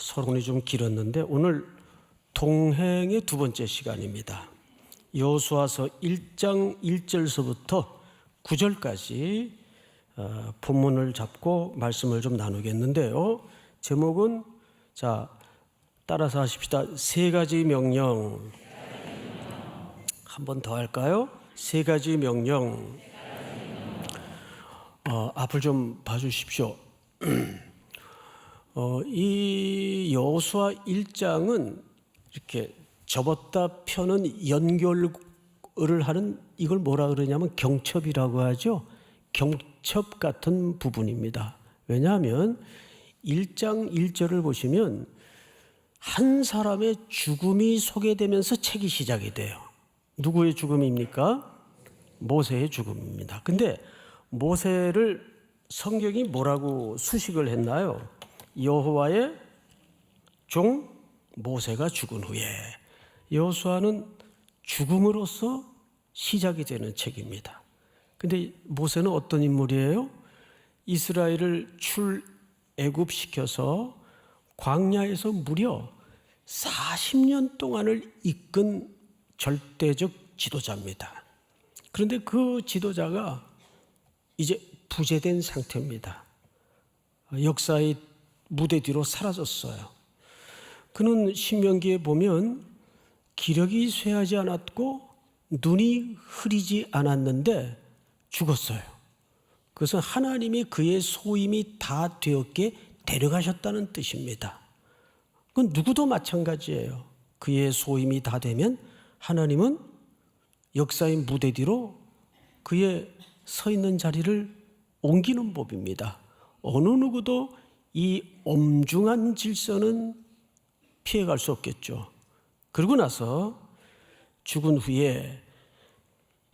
서론이 좀 길었는데 오늘 동행의 두 번째 시간입니다. 여호수아서 1장 1절서부터 9절까지 본문을 잡고 말씀을 좀 나누겠는데요. 제목은 따라서 하십시다. 세 가지 명령. 한 번 더 할까요? 세 가지 명령. 앞을 좀 봐주십시오. 이 여호수아 1장은 이렇게 접었다 펴는 연결을 하는, 이걸 뭐라 그러냐면 경첩이라고 하죠. 경첩 같은 부분입니다. 왜냐하면 1장 1절을 보시면 한 사람의 죽음이 소개되면서 책이 시작이 돼요. 누구의 죽음입니까? 모세의 죽음입니다. 근데 모세를 성경이 뭐라고 수식을 했나요? 여호와의 종 모세가 죽은 후에. 여호수아는 죽음으로써 시작이 되는 책입니다. 근데 모세는 어떤 인물이에요? 이스라엘을 출애굽시켜서 광야에서 무려 40년 동안을 이끈 절대적 지도자입니다. 그런데 그 지도자가 이제 부재된 상태입니다. 역사의 무대 뒤로 사라졌어요. 그는 신명기에 보면 기력이 쇠하지 않았고 눈이 흐리지 않았는데 죽었어요. 그것은 하나님이 그의 소임이 다 되었기에 데려가셨다는 뜻입니다. 그건 누구도 마찬가지예요. 그의 소임이 다 되면 하나님은 역사의 무대 뒤로 그의 서 있는 자리를 옮기는 법입니다. 어느 누구도 이 엄중한 질서는 피해갈 수 없겠죠. 그러고 나서 죽은 후에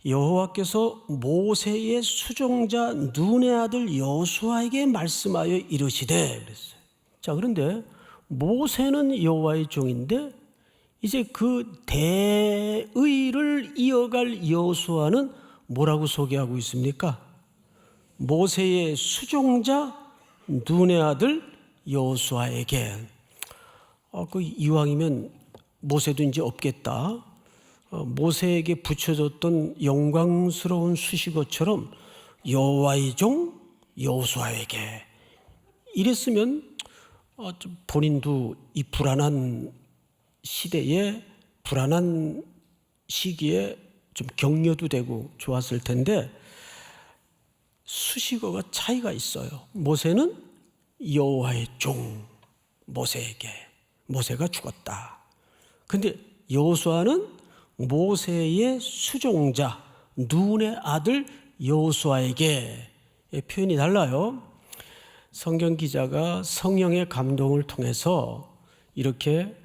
여호와께서 모세의 수종자 눈의 아들 여호수아에게 말씀하여 이르시되 그랬어요. 그런데 모세는 여호와의 종인데 이제 그 대의를 이어갈 여호수아는 뭐라고 소개하고 있습니까? 모세의 수종자 눈의 아들 여호수아에게. 이왕이면 모세도 이제 없겠다. 모세에게 붙여줬던 영광스러운 수식어처럼 여호와의 종 여호수아에게. 이랬으면 본인도 이 불안한 시대에, 불안한 시기에 좀 격려도 되고 좋았을 텐데 수식어가 차이가 있어요. 모세는 여호와의 종 모세에게. 모세가 죽었다. 근데 여호수아는 모세의 수종자 눈의 아들 여호수아에게. 표현이 달라요. 성경 기자가 성령의 감동을 통해서 이렇게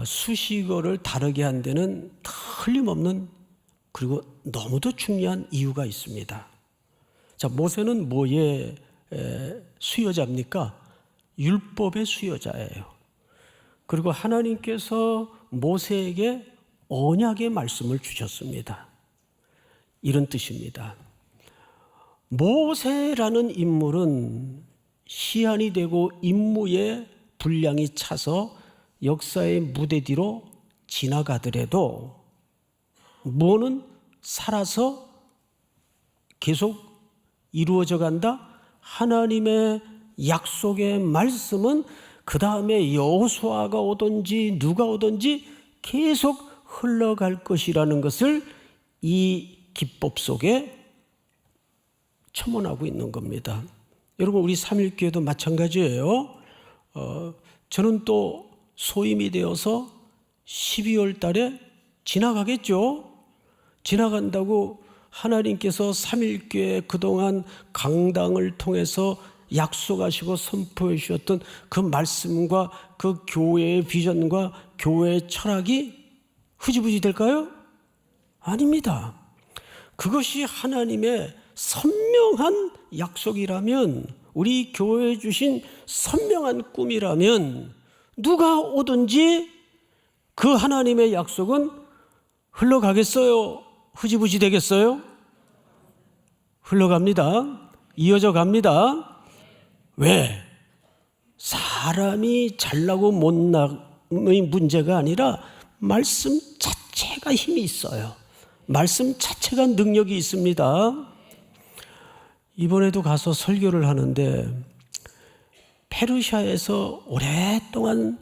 수식어를 다르게 한 데는 틀림없는, 그리고 너무도 중요한 이유가 있습니다. 모세는 뭐의 수여자입니까? 율법의 수여자예요. 그리고 하나님께서 모세에게 언약의 말씀을 주셨습니다. 이런 뜻입니다. 모세라는 인물은 시한이 되고 임무의 분량이 차서 역사의 무대 뒤로 지나가더라도 뭐는 살아서 계속 이루어져 간다? 하나님의 약속의 말씀은 그 다음에 여호수아가 오든지 누가 오든지 계속 흘러갈 것이라는 것을 이 기법 속에 첨언하고 있는 겁니다. 여러분, 우리 삼일교회도 마찬가지예요. 저는 또 소임이 되어서 12월 달에 지나가겠죠. 지나간다고 하나님께서 삼일교회 그동안 강당을 통해서 약속하시고 선포해 주셨던 그 말씀과 그 교회의 비전과 교회의 철학이 흐지부지 될까요? 아닙니다. 그것이 하나님의 선명한 약속이라면, 우리 교회에 주신 선명한 꿈이라면 누가 오든지 그 하나님의 약속은 흘러가겠어요? 흐지부지 되겠어요? 흘러갑니다. 이어져 갑니다. 왜? 사람이 잘나고 못남의 문제가 아니라 말씀 자체가 힘이 있어요. 말씀 자체가 능력이 있습니다. 이번에도 가서 설교를 하는데 페르시아에서 오랫동안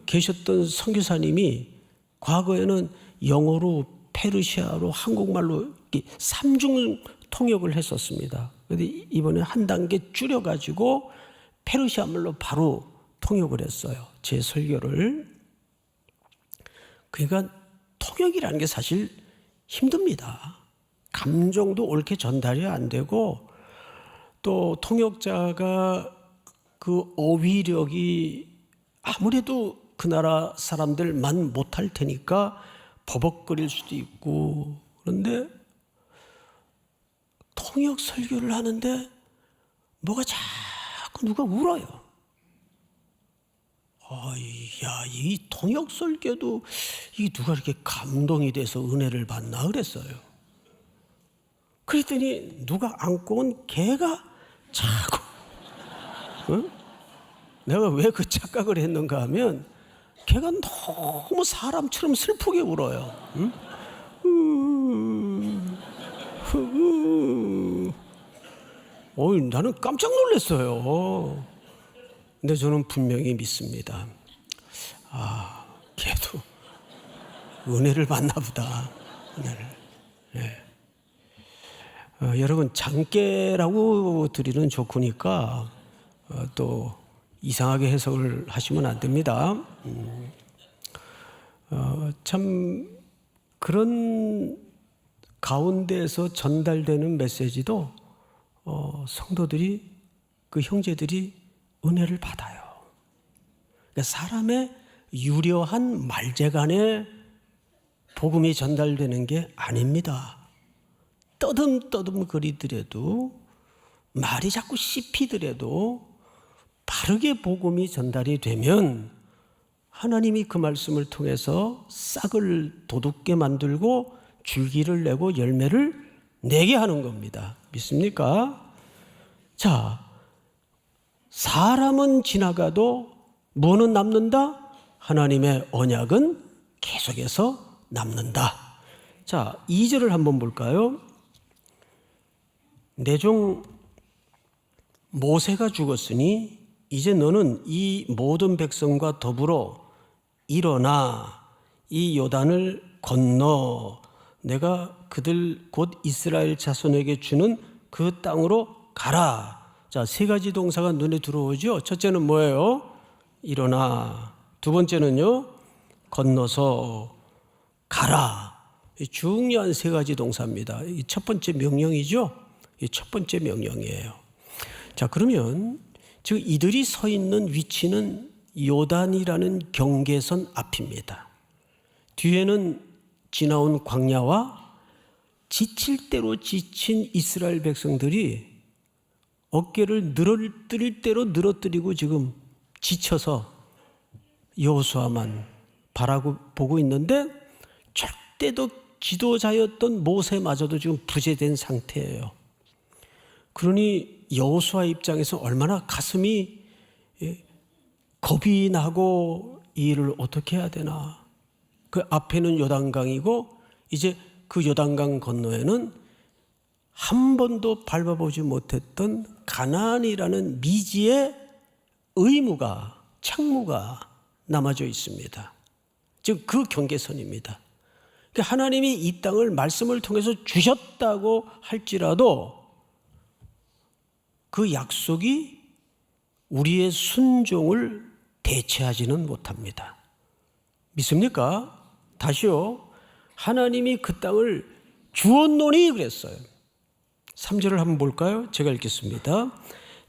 계셨던 선교사님이 과거에는 영어로 페르시아로 한국말로 삼중 통역을 했었습니다. 그런데 이번에 한 단계 줄여가지고 페르시아 말로 바로 통역을 했어요. 제 설교를. 그러니까 통역이라는 게 사실 힘듭니다. 감정도 옳게 전달이 안 되고 또 통역자가 그 어휘력이 아무래도 그 나라 사람들만 못할 테니까 버벅거릴 수도 있고, 그런데 통역 설교를 하는데 뭐가 자꾸 누가 울어요. 야, 이 통역 설교도 이 누가 이렇게 감동이 돼서 은혜를 받나 그랬어요. 그랬더니 누가 안고 온 개가 자꾸 내가 왜 그 착각을 했는가 하면 걔가 너무 사람처럼 슬프게 울어요. 나는 깜짝 놀랐어요. 근데 저는 분명히 믿습니다. 걔도 은혜를 받나 보다. 은혜를. 네. 여러분, 장깨라고 드리는 조크니까 또 이상하게 해석을 하시면 안 됩니다. 참 그런 가운데에서 전달되는 메시지도 성도들이, 그 형제들이 은혜를 받아요. 그러니까 사람의 유려한 말재간에 복음이 전달되는 게 아닙니다. 떠듬떠듬거리더라도, 말이 자꾸 씹히더라도 바르게 복음이 전달이 되면 하나님이 그 말씀을 통해서 싹을 돋게 만들고 줄기를 내고 열매를 내게 하는 겁니다. 믿습니까? 자, 사람은 지나가도 뭐는 남는다? 하나님의 언약은 계속해서 남는다. 자, 2절을 한번 볼까요? 내 종 모세가 죽었으니 이제 너는 이 모든 백성과 더불어 일어나 이 요단을 건너 내가 그들 곧 이스라엘 자손에게 주는 그 땅으로 가라. 자, 세 가지 동사가 눈에 들어오죠. 첫째는 뭐예요? 일어나. 두 번째는요, 건너서 가라. 중요한 세 가지 동사입니다. 이 첫 번째 명령이죠. 이 첫 번째 명령이에요. 자, 그러면 지금 이들이 서 있는 위치는 요단이라는 경계선 앞입니다. 뒤에는 지나온 광야와 지칠 대로 지친 이스라엘 백성들이 어깨를 늘어뜨릴 대로 늘어뜨리고 지금 지쳐서 여호수아만 바라고 보고 있는데 절대도 지도자였던 모세마저도 지금 부재된 상태예요. 그러니 여호수아 입장에서 얼마나 가슴이 겁이 나고 이 일을 어떻게 해야 되나. 그 앞에는 요단강이고 이제 그 요단강 건너에는 한 번도 밟아보지 못했던 가나안이라는 미지의 의무가, 책무가 남아져 있습니다. 즉 그 경계선입니다. 그러니까 하나님이 이 땅을 말씀을 통해서 주셨다고 할지라도 그 약속이 우리의 순종을 대체하지는 못합니다. 믿습니까? 다시요. 하나님이 그 땅을 주었노니 그랬어요. 3절을 한번 볼까요? 제가 읽겠습니다.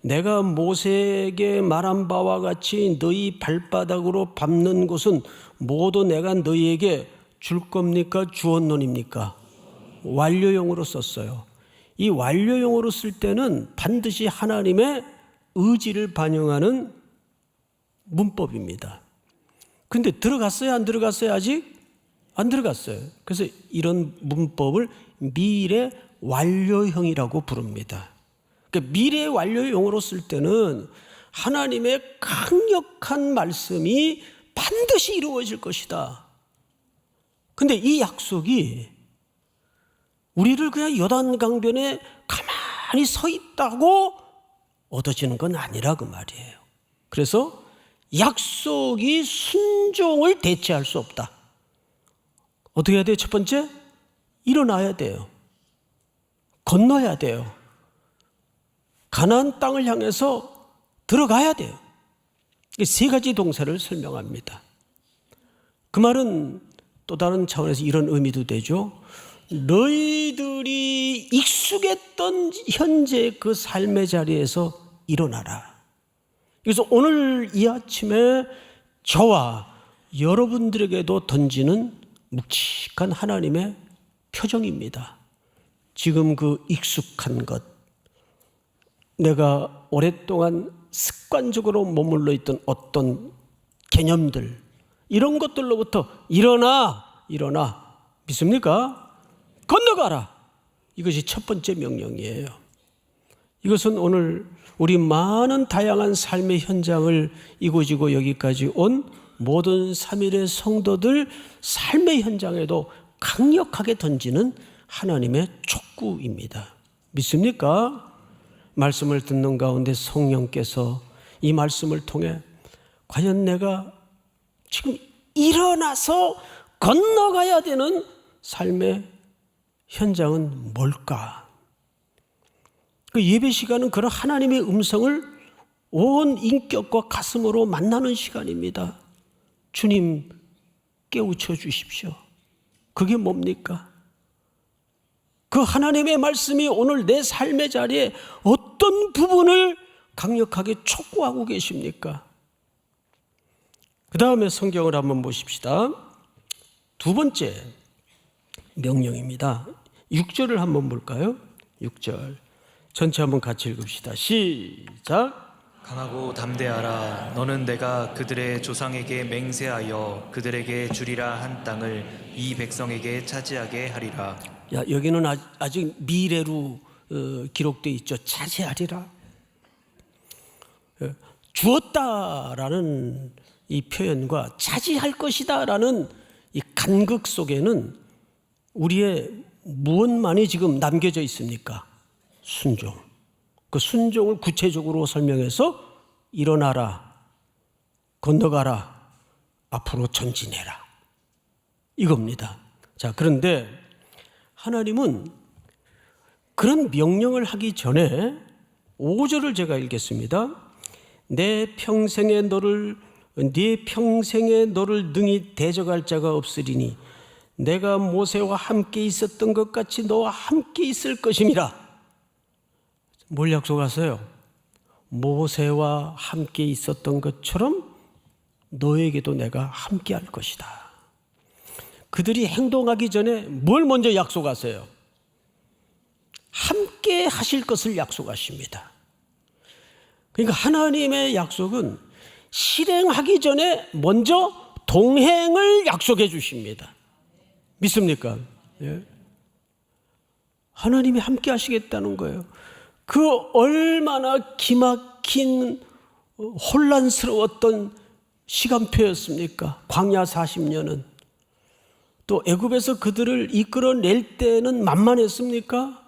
내가 모세에게 말한 바와 같이 너희 발바닥으로 밟는 곳은 모두 내가 너희에게 줄 겁니까? 주었노니입니까? 완료형으로 썼어요. 이 완료형으로 쓸 때는 반드시 하나님의 의지를 반영하는 문법입니다. 근데 들어갔어요? 안 들어갔어요? 아직? 안 들어갔어요. 그래서 이런 문법을 미래 완료형이라고 부릅니다. 그러니까 미래 완료형으로 쓸 때는 하나님의 강력한 말씀이 반드시 이루어질 것이다. 근데 이 약속이 우리를 그냥 요단강변에 가만히 서 있다고 얻어지는 건 아니라 그 말이에요. 그래서 약속이 순종을 대체할 수 없다. 어떻게 해야 돼요? 첫 번째, 일어나야 돼요. 건너야 돼요. 가나안 땅을 향해서 들어가야 돼요. 세 가지 동사를 설명합니다. 그 말은 또 다른 차원에서 이런 의미도 되죠. 너희들이 익숙했던 현재 그 삶의 자리에서 일어나라. 그래서 오늘 이 아침에 저와 여러분들에게도 던지는 묵직한 하나님의 표정입니다. 지금 그 익숙한 것, 내가 오랫동안 습관적으로 머물러 있던 어떤 개념들, 이런 것들로부터 일어나 믿습니까? 건너가라. 이것이 첫 번째 명령이에요. 이것은 오늘 우리 많은 다양한 삶의 현장을 이고지고 여기까지 온 모든 3일의 성도들 삶의 현장에도 강력하게 던지는 하나님의 촉구입니다. 믿습니까? 말씀을 듣는 가운데 성령께서 이 말씀을 통해 과연 내가 지금 일어나서 건너가야 되는 삶의 현장은 뭘까? 그 예배 시간은 그런 하나님의 음성을 온 인격과 가슴으로 만나는 시간입니다. 주님 깨우쳐 주십시오. 그게 뭡니까? 그 하나님의 말씀이 오늘 내 삶의 자리에 어떤 부분을 강력하게 촉구하고 계십니까? 그 다음에 성경을 한번 보십시다. 두 번째 명령입니다. 6절을 한번 볼까요? 6절 전체 한번 같이 읽읍시다. 시작. 강하고 담대하라. 너는 내가 그들의 조상에게 맹세하여 그들에게 주리라 한 땅을 이 백성에게 차지하게 하리라. 야, 여기는 아직 미래로 기록되어 있죠. 차지하리라. 주었다라는 이 표현과 차지할 것이다라는 이 간극 속에는 우리의 무엇만이 지금 남겨져 있습니까? 순종. 그 순종을 구체적으로 설명해서 일어나라, 건너가라, 앞으로 전진해라. 이겁니다. 자, 그런데 하나님은 그런 명령을 하기 전에 5절을 제가 읽겠습니다. 네 평생에 너를 능히 대적할 자가 없으리니 내가 모세와 함께 있었던 것 같이 너와 함께 있을 것임이라. 뭘 약속하세요? 모세와 함께 있었던 것처럼 너에게도 내가 함께 할 것이다. 그들이 행동하기 전에 뭘 먼저 약속하세요? 함께 하실 것을 약속하십니다. 그러니까 하나님의 약속은 실행하기 전에 먼저 동행을 약속해 주십니다. 믿습니까? 예. 하나님이 함께 하시겠다는 거예요. 그 얼마나 기막힌 혼란스러웠던 시간표였습니까? 광야 40년은. 또 애굽에서 그들을 이끌어낼 때는 만만했습니까?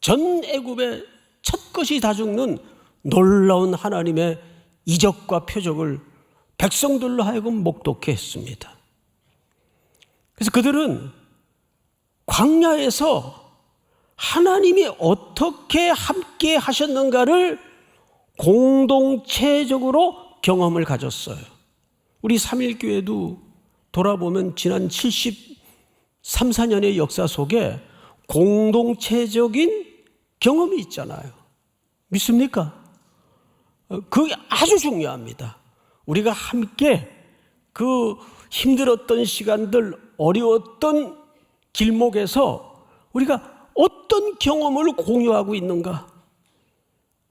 전 애굽의 첫 것이 다 죽는 놀라운 하나님의 이적과 표적을 백성들로 하여금 목독해 했습니다. 그래서 그들은 광야에서 하나님이 어떻게 함께 하셨는가를 공동체적으로 경험을 가졌어요. 우리 3.1교회도 돌아보면 지난 73, 4년의 역사 속에 공동체적인 경험이 있잖아요. 믿습니까? 그게 아주 중요합니다. 우리가 함께 그 힘들었던 시간들, 어려웠던 길목에서 우리가 어떤 경험을 공유하고 있는가?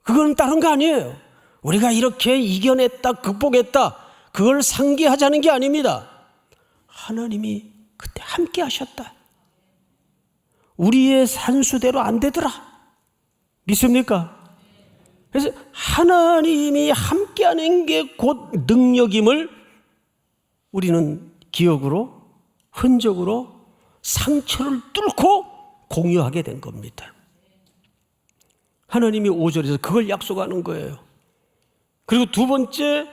그건 다른 거 아니에요. 우리가 이렇게 이겨냈다, 극복했다, 그걸 상기하자는 게 아닙니다. 하나님이 그때 함께 하셨다. 우리의 산수대로 안 되더라. 믿습니까? 그래서 하나님이 함께하는 게 곧 능력임을 우리는 기억으로, 흔적으로 상처를 뚫고 공유하게 된 겁니다. 하나님이 5절에서 그걸 약속하는 거예요. 그리고 두 번째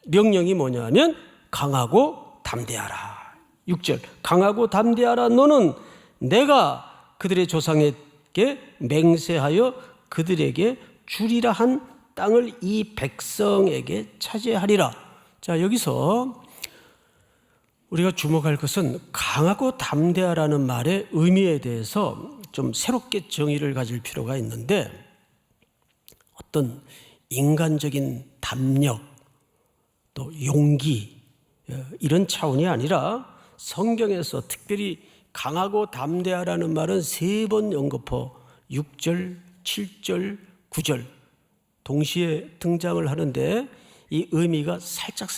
명령이 뭐냐면 강하고 담대하라. 6절 강하고 담대하라. 너는 내가 그들의 조상에게 맹세하여 그들에게 주리라 한 땅을 이 백성에게 차지하리라. 자, 여기서 우리가 주목할 것은 강하고 담대하라는 말의 의미에 대해서 좀 새롭게 정의를 가질 필요가 있는데, 어떤 인간적인 담력 또 용기 이런 차원이 아니라 성경에서 특별히 강하고 담대하라는 말은 3번 언급해 6절, 7절, 9절 동시에 등장을 하는데, 이 의미가 살짝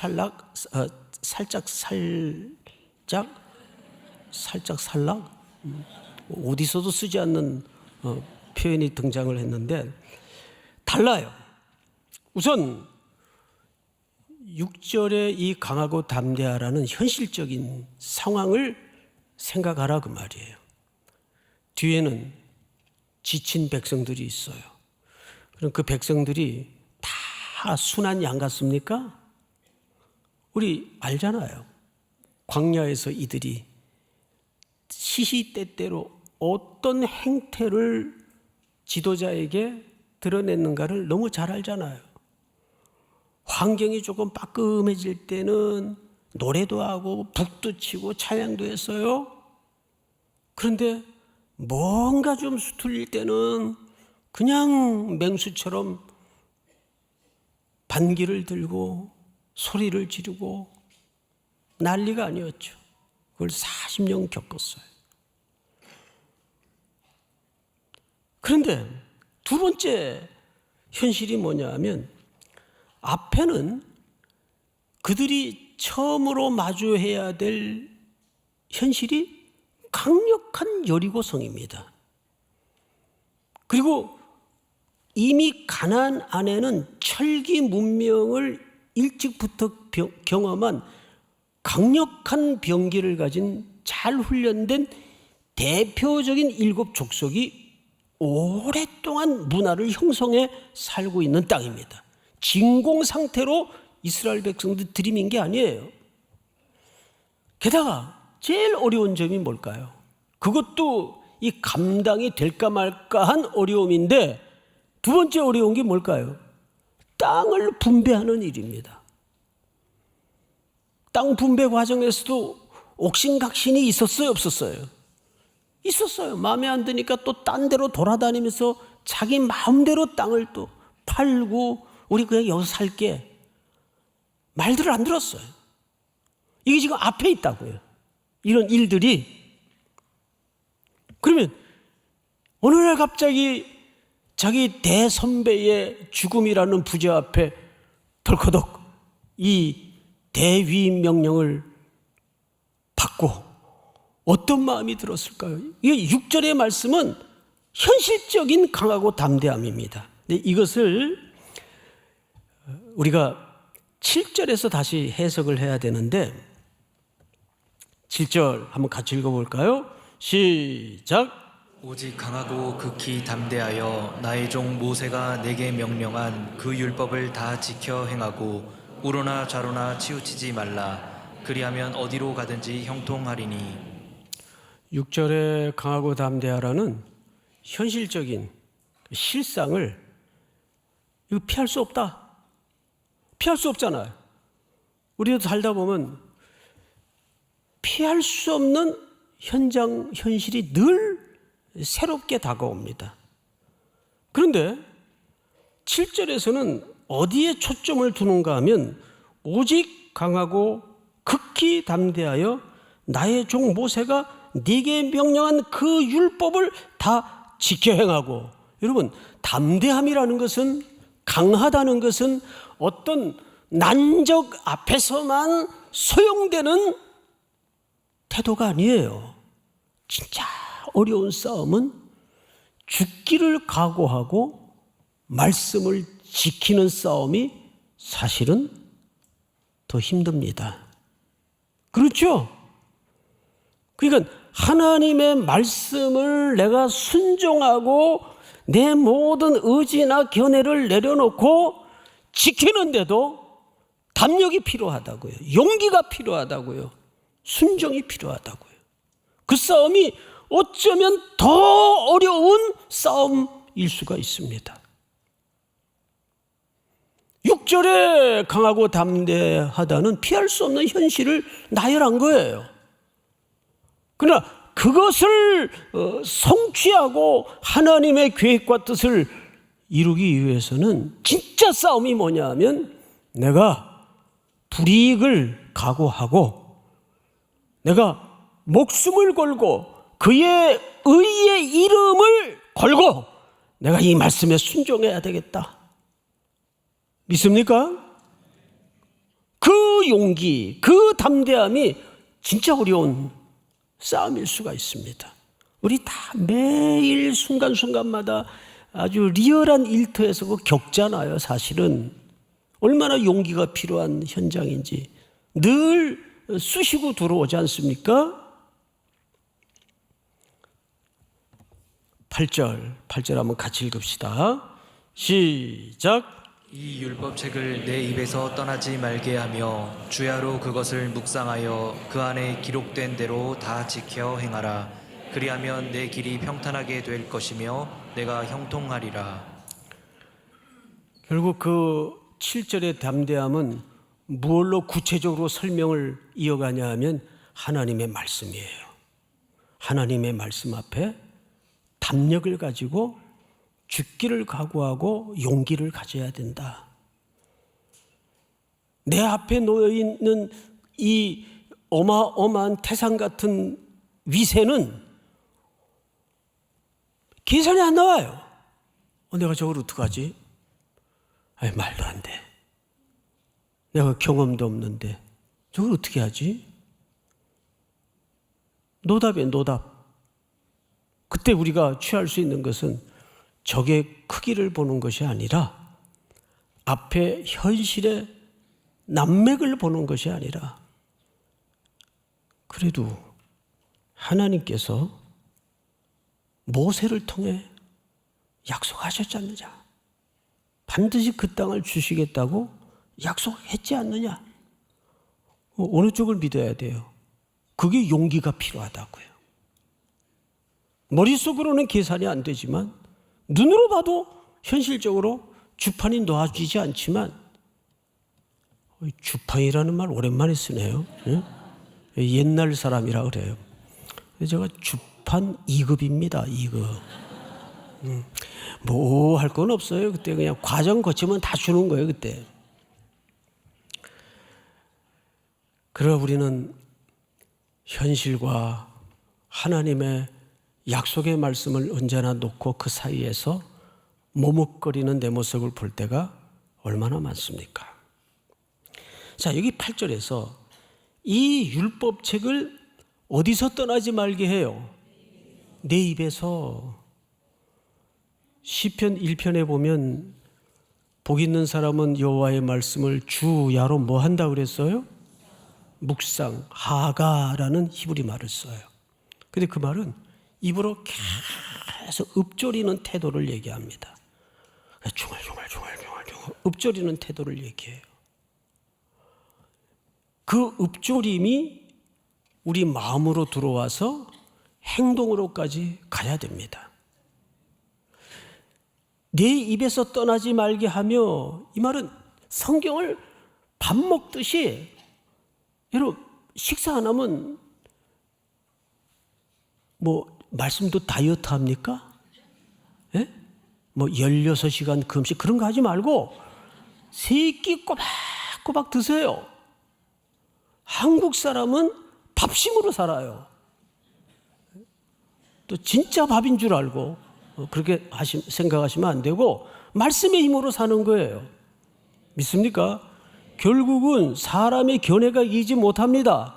어디서도 쓰지 않는 표현이 등장을 했는데 달라요. 우선 6절의 이 강하고 담대하라는 현실적인 상황을 생각하라 그 말이에요. 뒤에는 지친 백성들이 있어요. 그럼 그 백성들이 다 순한 양 같습니까? 우리 알잖아요. 광야에서 이들이 시시때때로 어떤 행태를 지도자에게 드러냈는가를 너무 잘 알잖아요. 환경이 조금 빠끔해질 때는 노래도 하고 북도 치고 찬양도 했어요. 그런데 뭔가 좀 수틀릴 때는 그냥 맹수처럼 반기를 들고 소리를 지르고 난리가 아니었죠. 그걸 40년 겪었어요. 그런데 두 번째 현실이 뭐냐 하면, 앞에는 그들이 처음으로 마주해야 될 현실이 강력한 여리고성입니다. 그리고 이미 가나안 안에는 철기 문명을 일찍부터 경험한 강력한 병기를 가진 잘 훈련된 대표적인 7 족속이 오랫동안 문화를 형성해 살고 있는 땅입니다. 진공 상태로 이스라엘 백성들 들이민 게 아니에요. 게다가 제일 어려운 점이 뭘까요? 그것도 이 감당이 될까 말까한 어려움인데, 두 번째 어려운 게 뭘까요? 땅을 분배하는 일입니다. 땅 분배 과정에서도 옥신각신이 있었어요, 없었어요? 있었어요. 마음에 안 드니까 또 딴 데로 돌아다니면서 자기 마음대로 땅을 또 팔고, 우리 그냥 여기서 살게, 말들을 안 들었어요. 이게 지금 앞에 있다고요. 이런 일들이. 그러면 어느 날 갑자기 자기 대선배의 죽음이라는 부재 앞에 덜커덕 이 대위 명령을 받고 어떤 마음이 들었을까요? 이 6절의 말씀은 현실적인 강하고 담대함입니다. 근데 이것을 우리가 7절에서 다시 해석을 해야 되는데, 7절 한번 같이 읽어볼까요? 시작. 오직 강하고 극히 담대하여 나의 종 모세가 내게 명령한 그 율법을 다 지켜 행하고 우로나 좌로나 치우치지 말라. 그리하면 어디로 가든지 형통하리니. 6절에 강하고 담대하라는 현실적인 실상을 이거 피할 수 없다. 피할 수 없잖아요. 우리도 살다 보면 피할 수 없는 현실이 늘 새롭게 다가옵니다. 그런데 7절에서는 어디에 초점을 두는가 하면, 오직 강하고 극히 담대하여 나의 종 모세가 네게 명령한 그 율법을 다 지켜 행하고. 여러분, 담대함이라는 것은, 강하다는 것은 어떤 난적 앞에서만 소용되는 태도가 아니에요. 진짜 어려운 싸움은 죽기를 각오하고 말씀을 지키는 싸움이 사실은 더 힘듭니다. 그렇죠? 그러니까 하나님의 말씀을 내가 순종하고 내 모든 의지나 견해를 내려놓고 지키는데도 담력이 필요하다고요. 용기가 필요하다고요. 순종이 필요하다고요. 그 싸움이 어쩌면 더 어려운 싸움일 수가 있습니다. 6절에 강하고 담대하다는 피할 수 없는 현실을 나열한 거예요. 그러나 그것을 성취하고 하나님의 계획과 뜻을 이루기 위해서는 진짜 싸움이 뭐냐 하면 내가 불이익을 각오하고 내가 목숨을 걸고 그의 의의 이름을 걸고 내가 이 말씀에 순종해야 되겠다. 믿습니까? 그 용기, 그 담대함이 진짜 어려운 싸움일 수가 있습니다. 우리 다 매일 순간순간마다 아주 리얼한 일터에서 겪잖아요. 사실은 얼마나 용기가 필요한 현장인지 늘 쑤시고 들어오지 않습니까? 8절 한번 같이 읽읍시다. 시작. 이 율법책을 내 입에서 떠나지 말게 하며 주야로 그것을 묵상하여 그 안에 기록된 대로 다 지켜 행하라. 그리하면 내 길이 평탄하게 될 것이며 내가 형통하리라. 결국 그 7절의 담대함은 무엇로 구체적으로 설명을 이어가냐 하면 하나님의 말씀이에요. 하나님의 말씀 앞에 담력을 가지고 죽기를 각오하고 용기를 가져야 된다. 내 앞에 놓여 있는 이 어마어마한 태산 같은 위세는 계산이 안 나와요. 내가 저걸 어떡하지? 말도 안 돼. 내가 경험도 없는데 저걸 어떻게 하지? 노답이에요, 노답. 그때 우리가 취할 수 있는 것은 적의 크기를 보는 것이 아니라 앞에 현실의 난맥을 보는 것이 아니라 그래도 하나님께서 모세를 통해 약속하셨지 않느냐? 반드시 그 땅을 주시겠다고 약속했지 않느냐? 어느 쪽을 믿어야 돼요? 그게 용기가 필요하다고요. 머릿속으로는 계산이 안 되지만 눈으로 봐도 현실적으로 주판이 놓아지지 않지만 주판이라는 말 오랜만에 쓰네요. 옛날 사람이라 그래요. 제가 주판 2급입니다. 2급. 뭐 할 건 없어요. 그때 그냥 과정 거치면 다 주는 거예요. 그때. 그러나 우리는 현실과 하나님의 약속의 말씀을 언제나 놓고 그 사이에서 머뭇거리는 내 모습을 볼 때가 얼마나 많습니까? 자, 여기 8절에서 이 율법책을 어디서 떠나지 말게 해요? 내 입에서. 시편 1편에 보면 복 있는 사람은 여호와의 말씀을 주야로 뭐 한다 그랬어요? 묵상, 하가라는 히브리 말을 써요. 근데 그 말은 입으로 계속 읊조리는 태도를 얘기합니다. 중얼중얼 읊조리는 태도를 얘기해요. 그 읊조림이 우리 마음으로 들어와서 행동으로까지 가야 됩니다. 내 입에서 떠나지 말게 하며, 이 말은 성경을 밥 먹듯이, 여러분 식사 안 하면 뭐 말씀도 다이어트 합니까? 예? 뭐 16시간 금식 그런 거 하지 말고 3끼 꼬박꼬박 드세요. 한국 사람은 밥심으로 살아요. 또 진짜 밥인 줄 알고 그렇게 생각하시면 안 되고 말씀의 힘으로 사는 거예요. 믿습니까? 결국은 사람의 견해가 이기지 못합니다.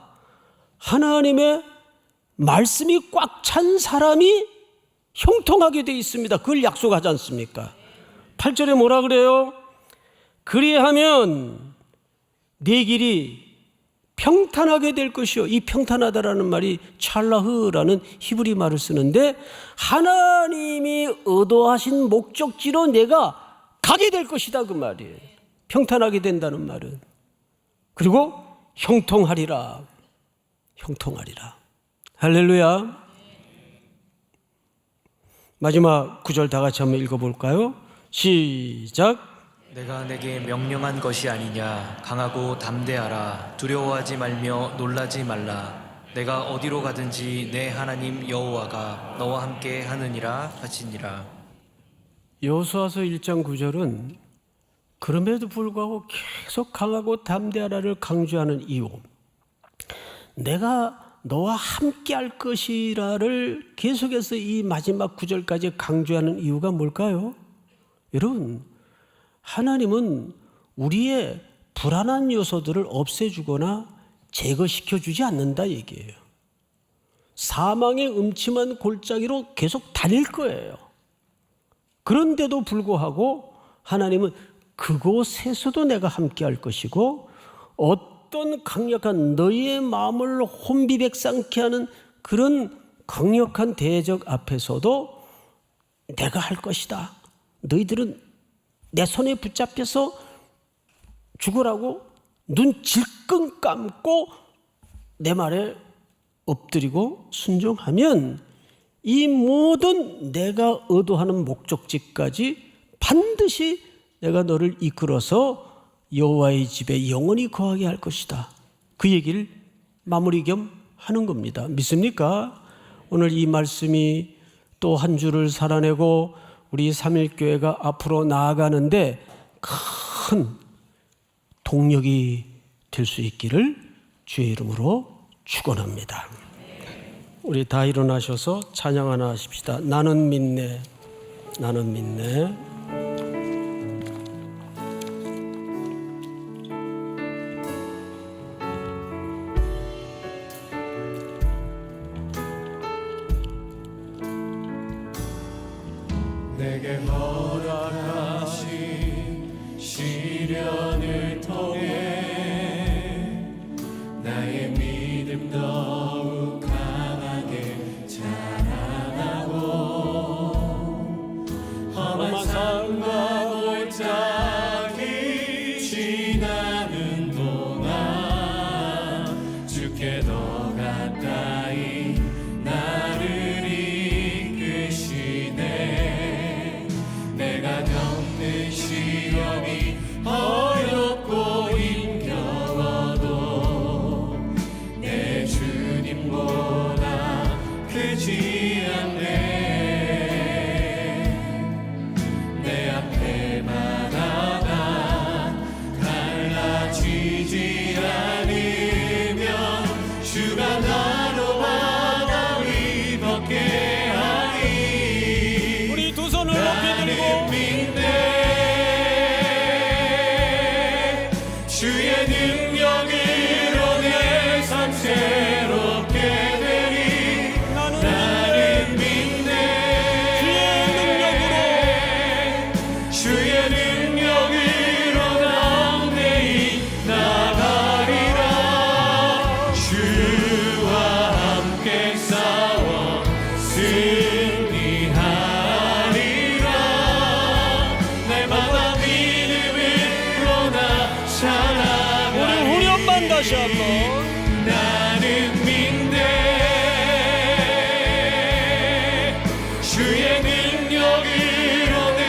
하나님의 말씀이 꽉 찬 사람이 형통하게 돼 있습니다. 그걸 약속하지 않습니까? 8절에 뭐라 그래요? 그리하면 네 길이 평탄하게 될 것이요. 이 평탄하다라는 말이 찰라흐라는 히브리 말을 쓰는데 하나님이 의도하신 목적지로 내가 가게 될 것이다 그 말이에요. 평탄하게 된다는 말은. 그리고 형통하리라. 형통하리라. 할렐루야. 마지막 구절 다 같이 한번 읽어볼까요? 시작. 내가 내게 명령한 것이 아니냐. 강하고 담대하라. 두려워하지 말며 놀라지 말라. 내가 어디로 가든지 내 하나님 여호와가 너와 함께 하느니라 하시니라. 여호수아서 1장 9절은 그럼에도 불구하고 계속 강하고 담대하라를 강조하는 이유, 내가 너와 함께 할 것이라를 계속해서 이 마지막 구절까지 강조하는 이유가 뭘까요? 여러분, 하나님은 우리의 불안한 요소들을 없애주거나 제거시켜주지 않는다 얘기예요. 사망의 음침한 골짜기로 계속 달릴 거예요. 그런데도 불구하고 하나님은 그곳에서도 내가 함께 할 것이고 어떤 강력한 너희의 마음을 혼비백상케 하는 그런 강력한 대적 앞에서도 내가 할 것이다. 너희들은 내 손에 붙잡혀서 죽으라고 눈 질끈 감고 내 말에 엎드리고 순종하면 이 모든 내가 의도하는 목적지까지 반드시 내가 너를 이끌어서 여호와의 집에 영원히 거하게 할 것이다. 그 얘기를 마무리 겸 하는 겁니다. 믿습니까? 오늘 이 말씀이 또 한 주를 살아내고 우리 삼일교회가 앞으로 나아가는데 큰 동력이 될 수 있기를 주의 이름으로 축원합니다. 우리 다 일어나셔서 찬양 하나 하십시다. 나는 믿네. 나는 믿네. 내게 허락하신 시련을 통해 나의 믿음 더욱 강하게 자라나고 험한 삶과 골짜기 지나는 동안 주께 더 가까이 나를 이끄시네. 내가 겪는 시험이 어렵고 힘겨워도 내 주님보다 크지 않네. 내 앞에 바다가 갈라지지 않으면 주가 나로 바다 위 걷게 하리. 우리 두 손을 높이 들고 믿네. 주의 능력으로 내 삶 새롭게 되리. 나는 믿네. 주의 능력으로 담대히 나가리라. 주와 함께 싸워 승리하리라. 날마다 믿음으로 나 살아가리. 우리 후렴만 다시 한번. 나는 믿네. 주의 능력으로 내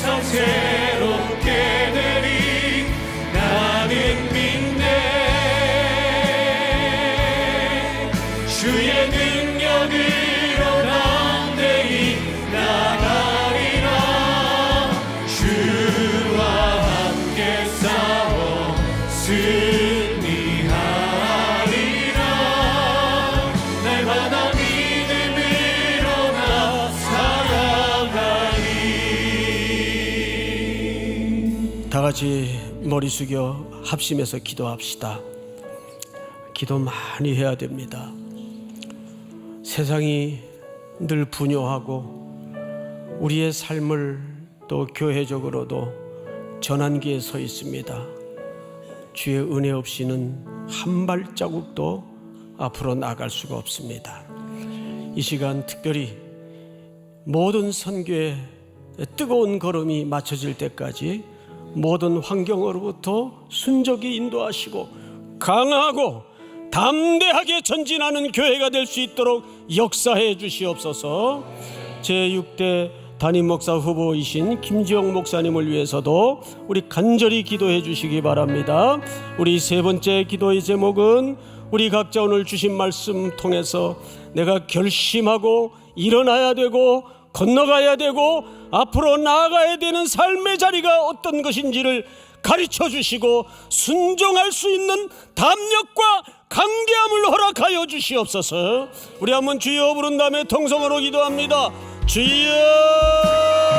삶 새롭게 되리. 나는 믿네. 주의 능력으로 담대히 나가리라. 주와 함께 싸워 승리하리라. 날마다 믿음으로 나 살아가리. 다 같이 머리 숙여 합심해서 기도합시다. 기도 많이 해야 됩니다. 세상이 늘 분요하고 우리의 삶을 또 교회적으로도 전환기에 서 있습니다. 주의 은혜 없이는 한 발자국도 앞으로 나갈 수가 없습니다. 이 시간 특별히 모든 선교에 뜨거운 걸음이 맞춰질 때까지 모든 환경으로부터 순적이 인도하시고 강하고 담대하게 전진하는 교회가 될 수 있도록 역사해 주시옵소서. 제6대 담임 목사 후보이신 김지영 목사님을 위해서도 우리 간절히 기도해 주시기 바랍니다. 우리 세 번째 기도의 제목은 우리 각자 오늘 주신 말씀 통해서 내가 결심하고 일어나야 되고 건너가야 되고 앞으로 나아가야 되는 삶의 자리가 어떤 것인지를 가르쳐 주시고 순종할 수 있는 담력과 강대함을 허락하여 주시옵소서. 우리 한번 주여 부른 다음에 통성으로 기도합니다. 주여